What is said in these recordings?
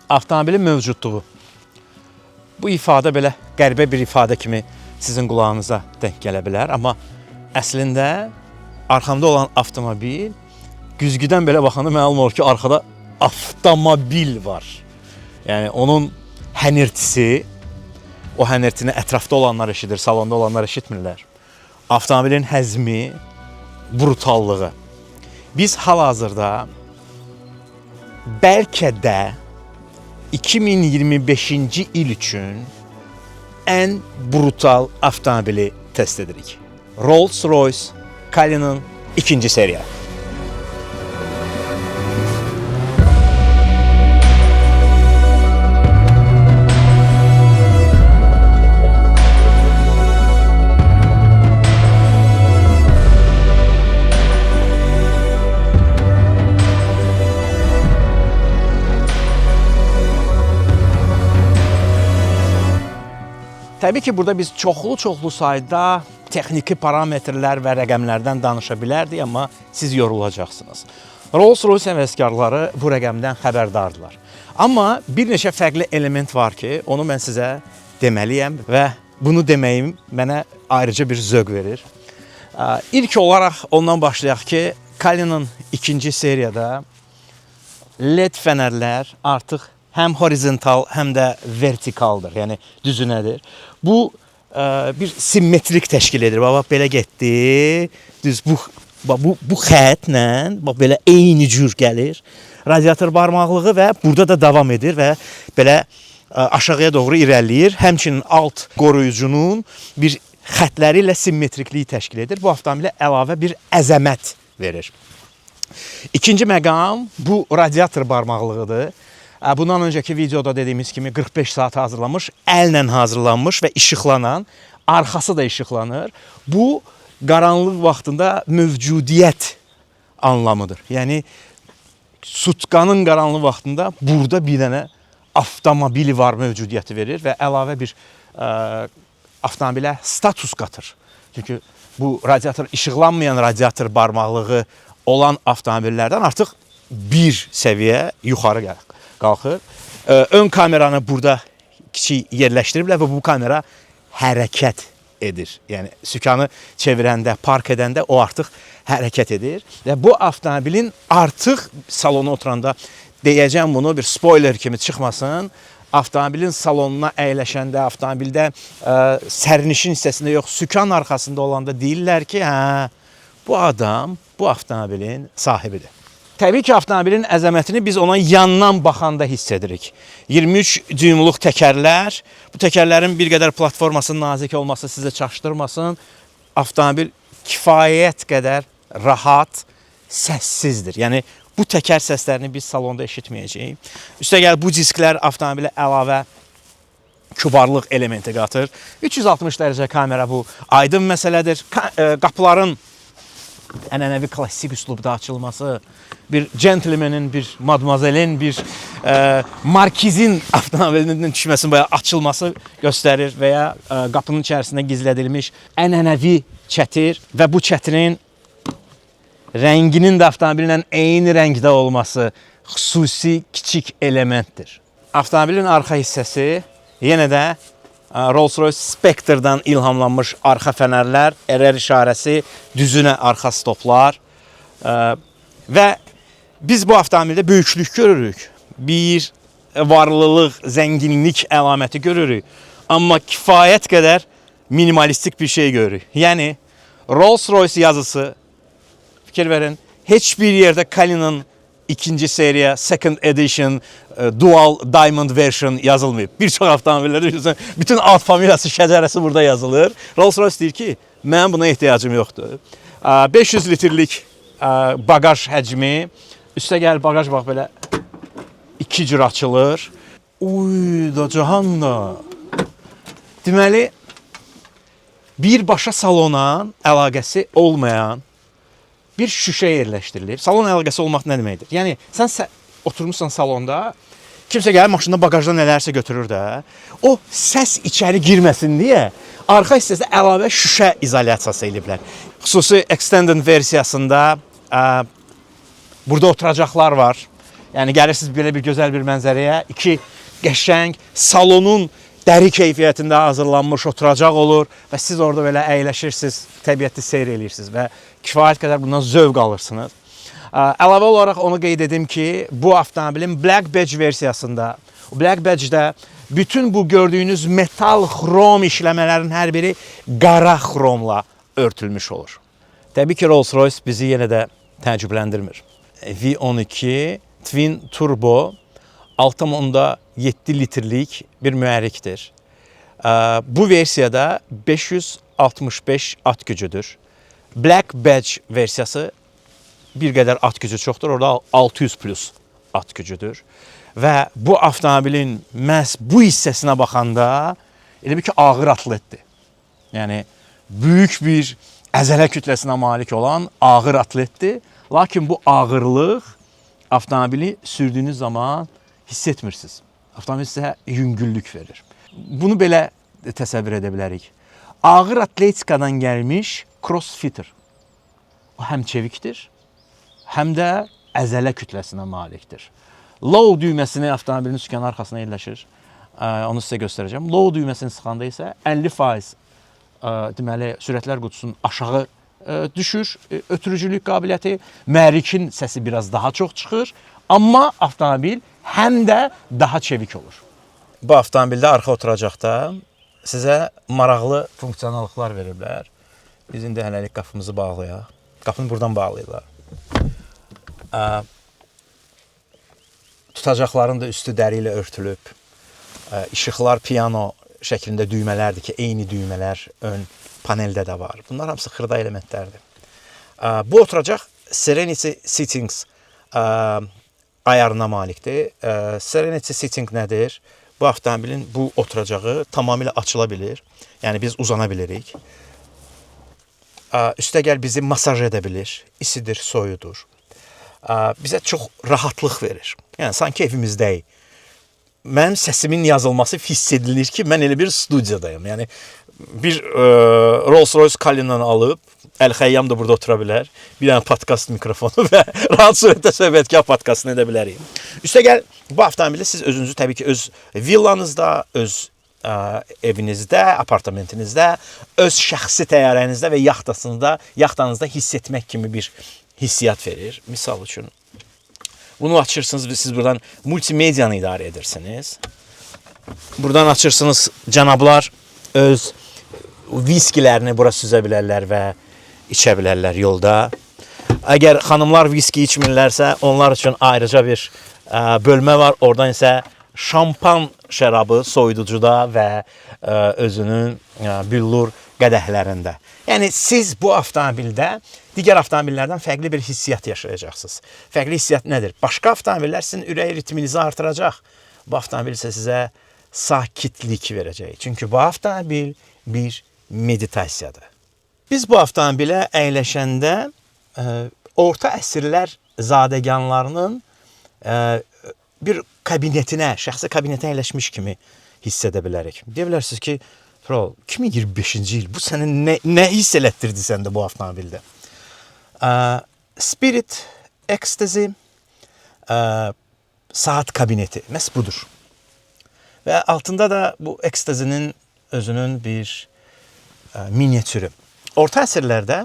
avtomobilin mövcudluğu. Bu ifadə belə qəribə bir ifadə kimi sizin qulağınıza denk gələ bilər, amma əslində arxamda olan avtomobil güzgüdən belə baxanda məlum olur ki, arkada avtomobil var. Yəni onun hənirtisi, o hənirtini ətrafda olanlar eşidir, salonda olanlar eşitmirlər. Avtomobilin həzmi, brutallığı. Biz hal-hazırda bəlkə də 2025-ci il üçün ən brutal avtomobili test edirik. Rolls-Royce Cullinan 2-ci seriya. Təbii ki, burada biz çoxlu sayda texniki parametrlər və rəqəmlərdən danışa bilərdik, amma siz yorulacaqsınız. Rolls-Royce həvəskarları bu rəqəmdən xəbərdardırlar. Amma bir neçə fərqli element var ki, onu mən sizə deməliyəm və bunu deməyim mənə ayrıca bir zövq verir. İlk olaraq ondan başlayaq ki, Cullinan 2-ci seriyada LED fənərlər artıq həm horizontal, həm də vertikaldır, yəni düzünədir. Bu bir simmetrik təşkil edir. Bax, belə getdi, düz bu xətlə, bax, belə eyni cür gəlir. Radiator barmaqlığı və burada da davam edir və belə aşağıya doğru irəliləyir. Həmçinin alt qoruyucunun bir xətləri ilə simmetrikliyi təşkil edir. Bu avtomobilə əlavə bir əzəmət verir. İkinci məqam bu radiator barmaqlığıdır. Bundan öncəki videoda dediyimiz kimi 45 saat hazırlanmış, əllə hazırlanmış və işıqlanan, arxası da işıqlanır. Bu, qaranlıq vaxtında mövcudiyyət anlamıdır. Yəni, sutkanın qaranlıq vaxtında burada bir dənə avtomobili var mövcudiyyəti verir və əlavə bir avtomobilə status qatır. Çünki bu radiator, işıqlanmayan radiator barmaqlığı olan avtomobillərdən artıq bir səviyyə yuxarı qalxır. Ön kameranı burada kiçik yerləşdiriblər və bu kamera hərəkət edir. Yəni, sükanı çevirəndə, park edəndə o artıq hərəkət edir. Və bu avtomobilin artıq salona oturanda, deyəcəm bunu, bir spoiler kimi çıxmasın, avtomobilin salonuna əyləşəndə, avtomobildə sərnişin hissəsində yox, sükan arxasında olanda deyirlər ki, hə, bu adam bu avtomobilin sahibidir. Təbii ki, avtomobilin əzəmətini biz ona yandan baxanda hiss edirik. 23 düymlük təkərlər, bu təkərlərin bir qədər platformasının nazik olması sizə çaşdırmasın. Avtomobil kifayət qədər rahat, səssizdir. Yəni, bu təkər səslərini biz salonda eşitməyəcəyik. Üstəgəl bu disklər avtomobilə əlavə kübarlıq elementi qatır. 360 dərəcə kamera bu aydın məsələdir. Qapıların ənənəvi klassik üslubda açılması, bir gentlemanin, bir madmazelin, bir markizin avtomobilinin düşməsinin bayağı açılması göstərir və ya qapının içərisində gizlədilmiş ənənəvi çətir və bu çətirin rənginin də avtomobillə eyni rəngdə olması xüsusi kiçik elementdir. Avtomobilin arxa hissəsi yenə də Rolls-Royce Spectre'dan ilhamlanmış arxa fənərlər, RR işarəsi, düzünə arxa stoplar və biz bu avtomobildə böyüklük görürük. Bir varlılıq, zənginlik əlaməti görürük. Amma kifayət qədər minimalistik bir şey görürük. Yəni, Rolls-Royce yazısı, fikir verin, heç bir yerdə Cullinan 2-ci seriya, second edition, dual diamond version yazılmayıb. Bir çox avtomobillərdə bütün alt familiyası, şəcərəsi burada yazılır. Rolls-Royce deyir ki, mənim buna ehtiyacım yoxdur. 500 litrlik bagaj həcmi, üstəgəl bagaj bax belə 2 cür açılır. Uy da cahan da. Deməli, birbaşa salona əlaqəsi olmayan bir şüşə yerləşdirilib. Salon əlaqəsi olmaq nə deməkdir? Yəni, sən oturmuşsan salonda, kimsə gəlib maşında bagajda nələrsə götürür də, o səs içəri girməsin deyə arxa hissəsində əlavə şüşə izolyasiyası eləyiblər. Xüsusi extended versiyasında burada oturacaqlar var. Yəni gəlirsiniz belə bir gözəl bir mənzərəyə, iki qəşəng salonun dəri keyfiyyətində hazırlanmış oturacaq olur və siz orada belə əyləşirsiniz, təbiəti seyr edirsiniz və kifayət qədər bundan zövq alırsınız. Əlavə olaraq onu qeyd edim ki, bu avtomobilin Black Badge versiyasında, Black Badge-də bütün bu gördüyünüz metal xrom işləmələrin hər biri qara xromla örtülmüş olur. Təbii ki, Rolls-Royce bizi yenə də təəccübləndirmir. V12 Twin Turbo 6.7 litrlik bir mühərrikdir. Bu versiyada 565 at gücüdür. Black Badge versiyası bir qədər at gücü çoxdur. Orada 600 plus at gücüdür. Və bu avtomobilin məhz bu hissəsinə baxanda elə bir ki, ağır atletdir. Yəni, böyük bir əzələ kütləsinə malik olan ağır atletdir. Lakin bu ağırlıq avtomobili sürdüyünüz zaman hiss etmirsiniz. Avtomobil sizə yüngüllük verir. Bunu belə təsəvvür edə bilərik. Ağır atletikadan gəlmiş crossfitter. O həm çevikdir, həm də əzələ kütləsinə malikdir. Low düyməsini avtomobilin sükanın arxasına yerləşir. Onu sizə göstərəcəm. Low düyməsini sıxanda isə 50% deməli sürətlər qutusunun aşağı düşür, ötürücülük qabiliyyəti, mühərrikin səsi biraz daha çox çıxır, amma avtomobil həm də daha çevik olur. Bu avtomobildə arxa oturacaqda sizə maraqlı funksionalıqlar veriblər. Biz indi hələlik qapımızı bağlayaq. Qapını buradan bağlayırlar. Tutacaqların da üstü dəri ilə örtülüb. İşıqlar piano şəklində düymələrdir ki, eyni düymələr ön paneldə də var. Bunlar hamısı xırda elementlərdir. Bu oturacaq Serenity Settings ayarına malikdir. Serenity Setting nədir? Bu avtomobilin bu oturacağı tamamilə açıla bilir. Yəni biz uzana bilirik. Üstəgəl bizi masaj edə bilir. İsidir, soyudur. Bizə çox rahatlıq verir. Yəni sanki evimizdəyik. Mənim səsimin yazılması hiss edilir ki, mən elə bir studiyadayım. Yəni bir Rolls-Royce Cullinan alıb, Əl-Xəyyam da burada otura bilər. Bir dənə podkast mikrofonu və rahat surətdə söhbətkar podkastını edə bilərik. Üstəgəl bu avtomobili siz özünüzü təbii ki, öz villanızda, öz evinizdə, apartamentinizdə, öz şəxsi təyyarənizdə və yaxtanızda hiss etmək kimi bir hissiyat verir. Misal üçün, bunu açırsınız və siz buradan multimediyanı idarə edirsiniz. Buradan açırsınız, cənablar öz viskilərini bura süzə bilərlər və içə bilərlər yolda. Əgər xanımlar viski içmirlərsə, onlar üçün ayrıca bir bölmə var. Oradan isə şampan şərabı soyuducuda və özünün büllur qədəhlərində. Yəni siz bu avtomobildə digər avtomobillərdən fərqli bir hissiyat yaşayacaqsınız. Fərqli hissiyat nədir? Başqa avtomobillər sizin ürək ritminizi artıracaq. Bu avtomobil isə sizə sakitlik verəcək. Çünki bu avtomobil bir meditasiyadır. Biz bu avtomobilə əyləşəndə orta əsrlər zadəganlarının bir kabinetinə, şəxsi kabinetə əyləşmiş kimi hiss edə bilərik. Deyə bilərsiniz ki, 2025-ci il bu sənə nə hiss elətdirdi səndə bu avtomobildə? Spirit, Ecstasy, saat kabineti, məhz budur. Və altında da bu Ecstasy-nin özünün bir minyatürü. Orta əsrlərdə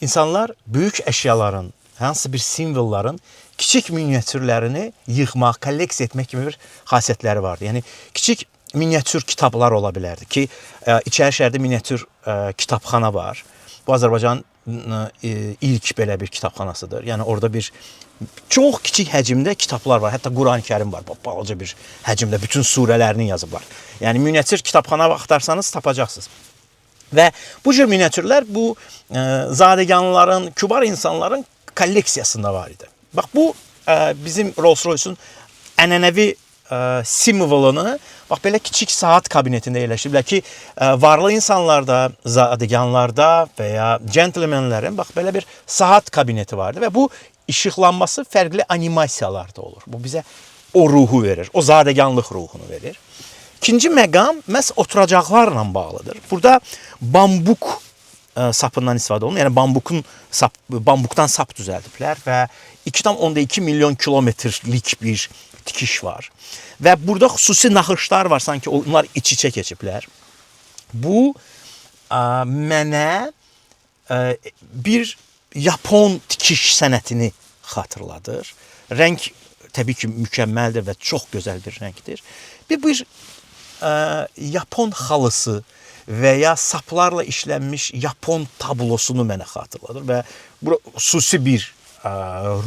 insanlar böyük əşyaların, hansı bir simvolların kiçik minyatürlərini yığmaq, kolleksiya etmək kimi bir xasiyyətləri vardı. Yəni, kiçik minyatür kitablar ola bilərdi ki, İçəri şəhərdə minyatür kitabxana var. Bu Azərbaycanın ilk belə bir kitabxanasıdır. Yəni, orada bir çox kiçik həcmdə kitablar var. Hətta Quran-ı Kərim var. Balaca bir həcmdə bütün surələrini yazıblar. Yəni, minyatür kitabxana axtarsanız tapacaqsınız. Və bu cür minyatürlər bu zadəganların, kübar insanların kolleksiyasında var idi. Bax, bu bizim Rolls-Royce'un ənənəvi simvolunu bax belə kiçik saat kabinetində yerləşdiriblər ki, varlı insanlarda, zadəganlarda və ya centlemenlərin bax belə bir saat kabineti vardı və bu işıqlanması fərqli animasiyalarda olur. Bu bizə o ruhu verir, o zadəganlıq ruhunu verir. İkinci məqam məhz oturacaqlarla bağlıdır. Burada bambuk sapından istifadə olunur. Yəni bambukdan sap düzəldiblər və 2,2 milyon kilometrlik bir tikiş var. Və burada xüsusi naxışlar var, sanki onlar iç-içə keçiblər. Bu mənə bir Yapon tikiş sənətini xatırladır. Rəng təbii ki mükəmməldir və çox gözəl bir rəngdir. Bir Yapon xalısı və ya saplarla işlənmiş Yapon tablosunu mənə xatırladır və bu xüsusi bir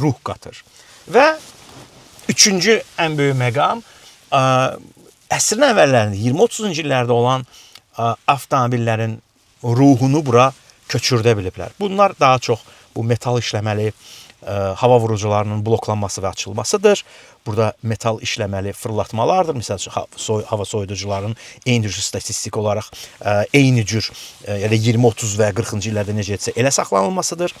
ruh qatır. Və üçüncü ən böyük məqam əsrin əvvəllərində 20-30-cu illərdə olan avtomobillərin ruhunu bura köçürdə biliblər. Bunlar daha çox bu metal işləməli hava vurucularının bloklanması və açılmasıdır. Burada metal işləməli fırlatmalardır. Məsəl üçün hava soyuducuların eyni cür statistik olaraq eyni cür yəni 20-30 və 40-cı illərdə necə etsə elə saxlanılmasıdır.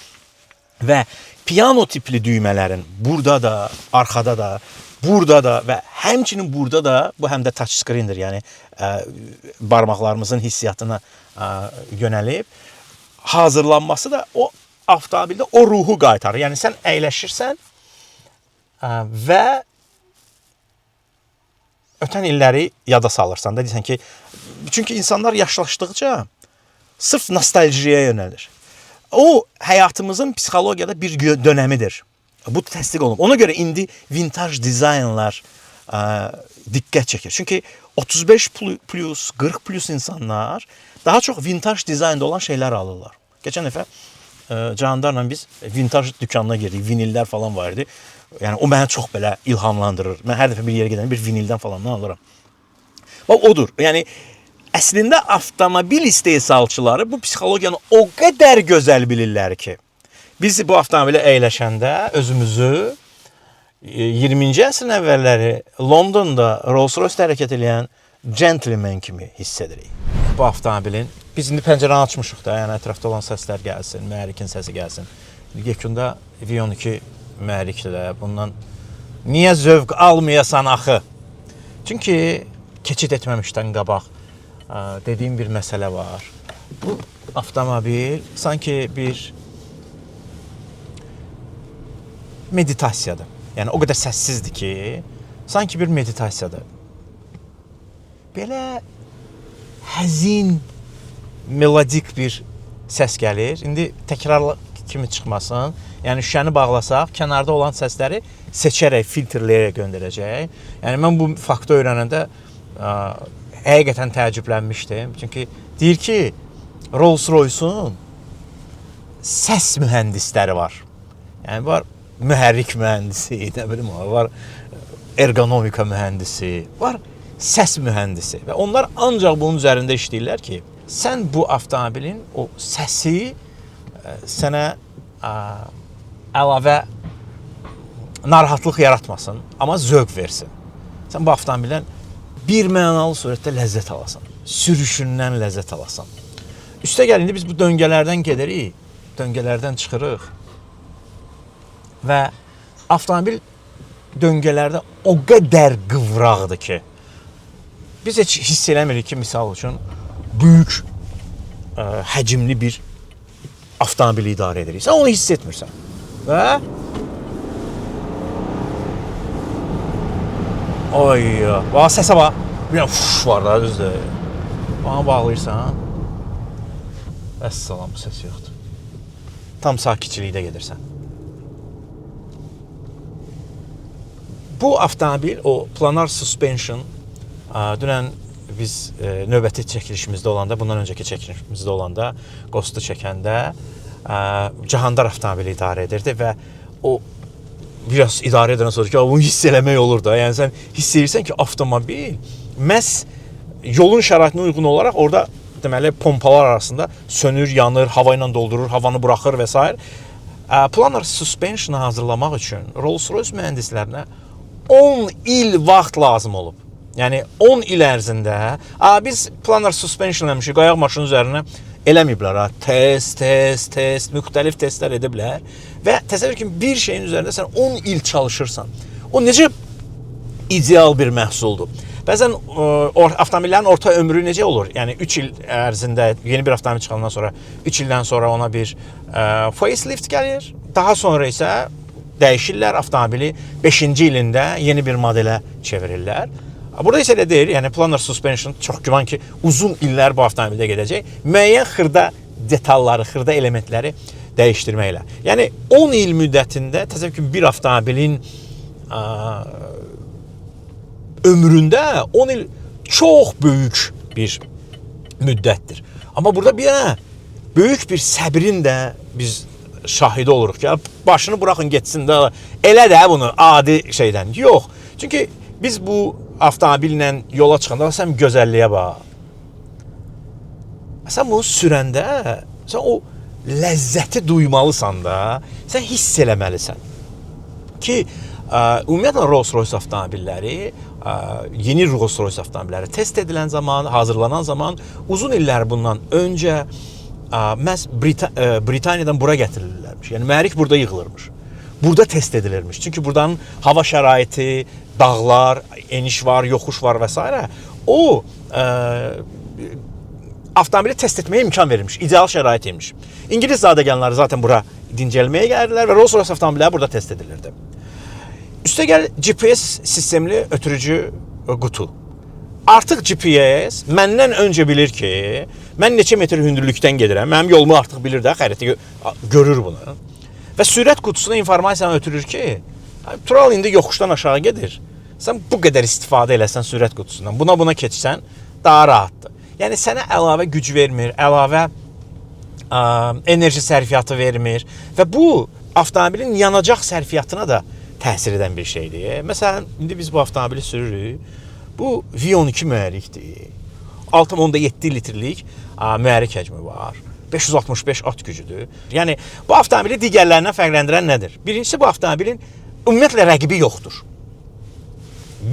Və piano tipli düymələrin burada da, arxada da, burada da və həmçinin burada da, bu həm də touch screendir, yəni barmaqlarımızın hissiyatına yönəlib hazırlanması da o avtomobildə o ruhu qaytarır. Yəni sən əyləşirsən və ötən illəri yada salırsan da, deyirsən ki, çünki insanlar yaşlaşdıqca sırf nostaljiyə yönəlir. O həyatımızın psixologiyada bir dönəmidir. Bu təsdiq olunub. Ona görə indi vintaj dizaynlar diqqət çəkir. Çünki 35 plus, 40 plus insanlar daha çox vintaj dizaynda olan şeylər alırlar. Geçən dəfə Candarla biz vintaj dükanına girdik. Vinillər falan var idi. Yəni o məni çox belə ilhamlandırır. Mən hər dəfə bir yerə gedəndə bir vinildən falandan alıram. Bax odur. Yəni əslində avtomobil istehsalçıları bu psixologiyanı o qədər gözəl bilirlər ki, biz bu avtomobilə əyləşəndə özümüzü 20-ci əsrin əvvəlləri Londonda Rolls-Royce hərəkət edən gentleman kimi hiss edirik. Bu avtomobilin biz indi pəncərəni açmışıq da, yəni ətrafda olan səslər gəlsin, mühərrikin səsi gəlsin. Yekunda V12 mühərriklə bundan niyə zövq almayasan axı? Çünki keçid etməmişdən qabaq dediyim bir məsələ var. Bu avtomobil sanki bir meditasiyadır. Yəni o qədər səssizdir ki, sanki bir meditasiyadır. Belə həzin, melodik bir səs gəlir. İndi təkrarlı kimi çıxmasın. Yəni şüşəni bağlasaq, kənarda olan səsləri seçərək, filtrləyərək göndərəcək. Yəni mən bu faktı öyrənəndə həqiqətən təəccüblənmişdim. Çünki deyir ki, Rolls-Royce'un səs mühəndisləri var. Yəni var mühərrik mühəndisi, nə bilim, var ergonomika mühəndisi, var səs mühəndisi və onlar ancaq bunun üzərində işləyirlər ki, sən bu avtomobilin o səsi sənə əlavə narahatlıq yaratmasın, amma zövq versin. Sən bu avtomobildən bir mənalı surətdə ləzzət alasan, sürüşündən ləzzət alasan. Üstəgəl indi biz bu döngələrdən gedirik, döngələrdən çıxırıq və avtomobil döngələrdə o qədər qıvraqdır ki, biz heç hiss eləmirik ki, misal üçün, böyük həcmli bir avtomobili idarə edirik. Sən onu hiss etmirsən. Və oy, bax səsə bax. Bir dənə fuş var da, düzdür. Bana bağlayırsan, əssalam, səs yoxdur. Tam sakitçilikdə gedirsən. Bu avtomobil, o planar suspension, dünən biz növbəti çəkilişimizdə olanda, bundan öncəki çəkilişimizdə olanda, Ghost-u çəkəndə Cahandar avtomobili idarə edirdi və o biraz idarə edəndən sonra ki, bunu hiss eləmək olur da. Yəni sən hiss edirsən ki, avtomobil məhz yolun şəraitinə uyğun olaraq orada deməli pompalar arasında sönür, yanır, hava ilə doldurur, havanı buraxır və s. Planar suspensionu hazırlamaq üçün Rolls-Royce mühəndislərinə 10 il vaxt lazım olub. Yəni 10 il ərzində biz planar suspension eləmişik, qayaq maşının üzərinə eləməyiblər. Test, müxtəlif testlər ediblər və təsəvvür ki, bir şeyin üzərində sən 10 il çalışırsan. O necə ideal bir məhsuldur. Bəzən avtomobillərin orta ömrü necə olur? Yəni 3 il ərzində yeni bir avtomobil çıxandan sonra 3 ildən sonra ona bir facelift gəlir. Daha sonra isə dəyişirlər avtomobili 5-ci ilində yeni bir modelə çevirirlər. Burada isə elə deyil, yəni planar suspension çox güman ki uzun illər bu avtomobildə gedəcək. Müəyyən xırda detalları, xırda elementləri dəyişdirməklə. Yəni 10 il müddətində təsəvvür ki bir avtomobilin ömründə 10 il çox böyük bir müddətdir. Amma burada bir böyük bir səbrin də biz şahidi oluruq ki, başını buraxın getsin də elə də bunu adi şeydən. Yox. Çünki biz bu avtomobillə yola çıxanda sən gözəlliyə bax. Sən bunu sürəndə sən o ləzzəti duymalısan da, sən hiss eləməlisən. Ki ümumiyyətlə Rolls-Royce avtomobilləri, yeni Rolls-Royce avtomobilləri test edilən zaman, hazırlanan zaman uzun illər bundan öncə məhz Britaniyadan bura gətirilirlərmiş. Yəni mühərrik burada yığılırmış. Burada test edilirmiş. Çünki buradan hava şəraiti, dağlar, eniş var, yoxuş var və s. O avtomobili test etməyə imkan verilmiş. İdeal şərait imiş. İngilis zadəganları zaten bura dincəlməyə gəldilər və Rolls-Royce avtomobilləri burada test edilirdi. Üstəgəl GPS sistemli ötürücü qutu. Artıq GPS məndən öncə bilir ki, mən neçə metr hündürlükdən gedirəm. Mənim yolumu artıq bilir də, xəritə görür bunu. Və sürət qutusuna informasiyanı ötürür ki, Tural indi yoxuşdan aşağı gedir. Sən bu qədər istifadə eləsən sürət qutusundan, buna keçsən daha rahatdır. Yəni sənə əlavə güc vermir, əlavə enerji sərfiyyatı vermir və bu avtomobilin yanacaq sərfiyyatına da təsir edən bir şeydir. Məsələn, indi biz bu avtomobili sürürük. Bu V12 mühərrikdir. 6.7 litrlik mühərrik həcmi var. 565 at gücüdür. Yəni bu avtomobili digərlərindən fərqləndirən nədir? Birincisi, bu avtomobilin ümumiyyətlə rəqibi yoxdur.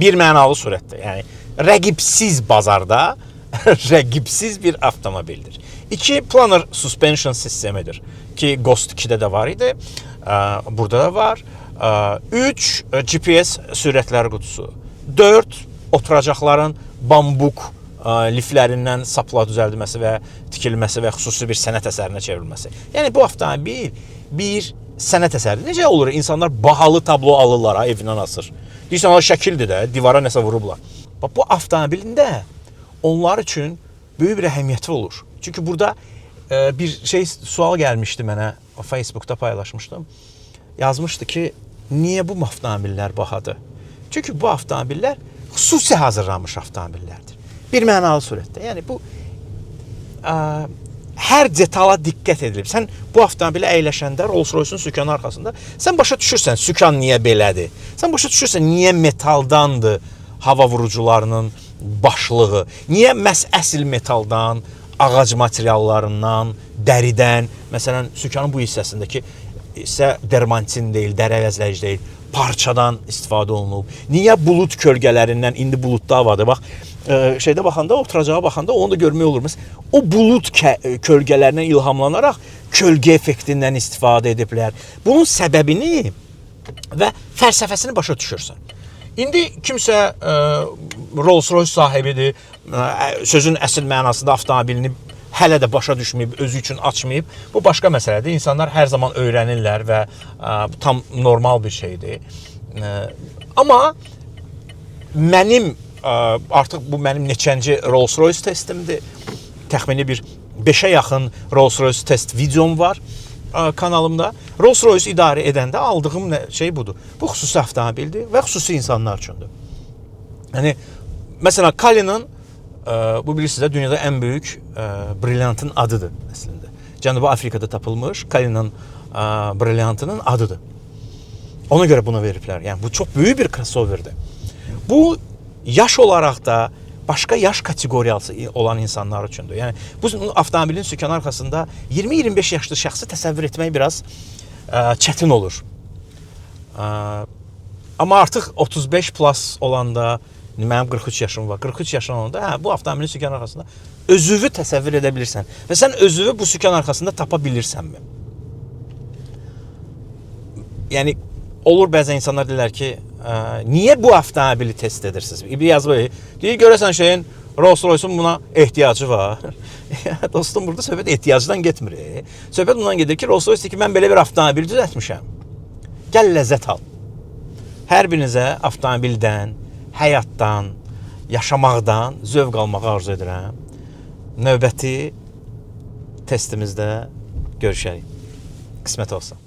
Bir mənalı surətdə. Yəni rəqibsiz bazarda rəqibsiz bir avtomobildir. 2 planar suspension sistemidir ki Ghost 2-də də var idi. Burada da var. 3 GPS sürətləri qutusu. 4 oturacaqların bambuk liflərindən sapla düzəldilməsi və tikilməsi və xüsusi bir sənət əsərinə çevrilməsi. Yəni bu avtomobil bir sənət əsəridir. Necə olur? İnsanlar bahalı tablo alırlar, evindən asır. Deyirsən, o şəkildir də, divara nəsə vurublar. Bu avtomobilində onlar üçün böyük bir əhəmiyyəti olur. Çünki burada bir sual gəlmişdi mənə, Facebookda paylaşmışdım. Yazmışdı ki, niyə bu avtomobillər bahadır? Çünki bu avtomobillər xüsusi hazırlanmış avtomobillərdir. Bir mənalı surətdə. Yəni bu hər detala diqqət edilib. Sən bu avtomobili əyləşəndə Rolls-Royce'un sükanı arxasında sən başa düşürsən sükan niyə belədir. Sən başa düşürsən niyə metaldandır hava vurucularının başlığı. Niyə məhz əsl metaldan, ağac materiallarından, dəridən, məsələn, sükanın bu hissəsindəki isə dermantin deyil, dəri əvəzləyici deyil, parçadan istifadə olunub. Niyə bulut kölgələrindən, indi buludda havadır, bax, şeydə baxanda, oturacağa baxanda onu da görmək olur. Məsələn, o bulut kölgələrindən ilhamlanaraq kölgə effektindən istifadə ediblər. Bunun səbəbini və fəlsəfəsini başa düşürsən. İndi kimsə Rolls-Royce sahibidir, sözün əsl mənasında avtomobilini hələ də başa düşməyib, özü üçün açmayıb. Bu başqa məsələdir. İnsanlar hər zaman öyrənirlər və tam normal bir şeydir. Amma mənim artıq bu mənim neçənci Rolls-Royce testimdir. Təxmini bir 5-ə yaxın Rolls-Royce test videom var kanalımda. Rolls-Royce idarə edəndə aldığım şey budur. Bu xüsusi avtomobildir və xüsusi insanlar üçündür. Yəni, məsələn, Cullinan, bu bilirsiniz, dünyada ən böyük brilyantın adıdır əslində. Cənubi Afrikada tapılmış Cullinan brilyantının adıdır. Ona görə buna veriblər. Yəni, bu çox böyük bir crossoverdir. Bu, yaş olaraq da başqa yaş kateqoriyası olan insanlar üçündür. Yəni, bu avtomobilin sükanı arxasında 20-25 yaşlı şəxsi təsəvvür etmək biraz çətin olur. Amma artıq 35 plus olanda, mənim 43 yaşım var, 43 yaşım olanda, bu avtomobilin sükanı arxasında özüvü təsəvvür edə bilirsən və sən özüvü bu sükan arxasında tapa bilirsənmi? Yəni, olur bəzən insanlar deyirlər ki, niyə bu avtomobili test edirsiniz? Bir yazıb, deyir görəsən şeyin Rolls-Royce'un buna ehtiyacı var. Dostum, burada söhbət ehtiyacdan getmir. Söhbət bundan gedir ki, Rolls-Royce ki, mən belə bir avtomobil düzəltmişəm. Gəl ləzzət al. Hər birinizə avtomobildən, həyatdan, yaşamaqdan zövq almağı arzu edirəm. Növbəti testimizdə görüşərik. Qismət olsa.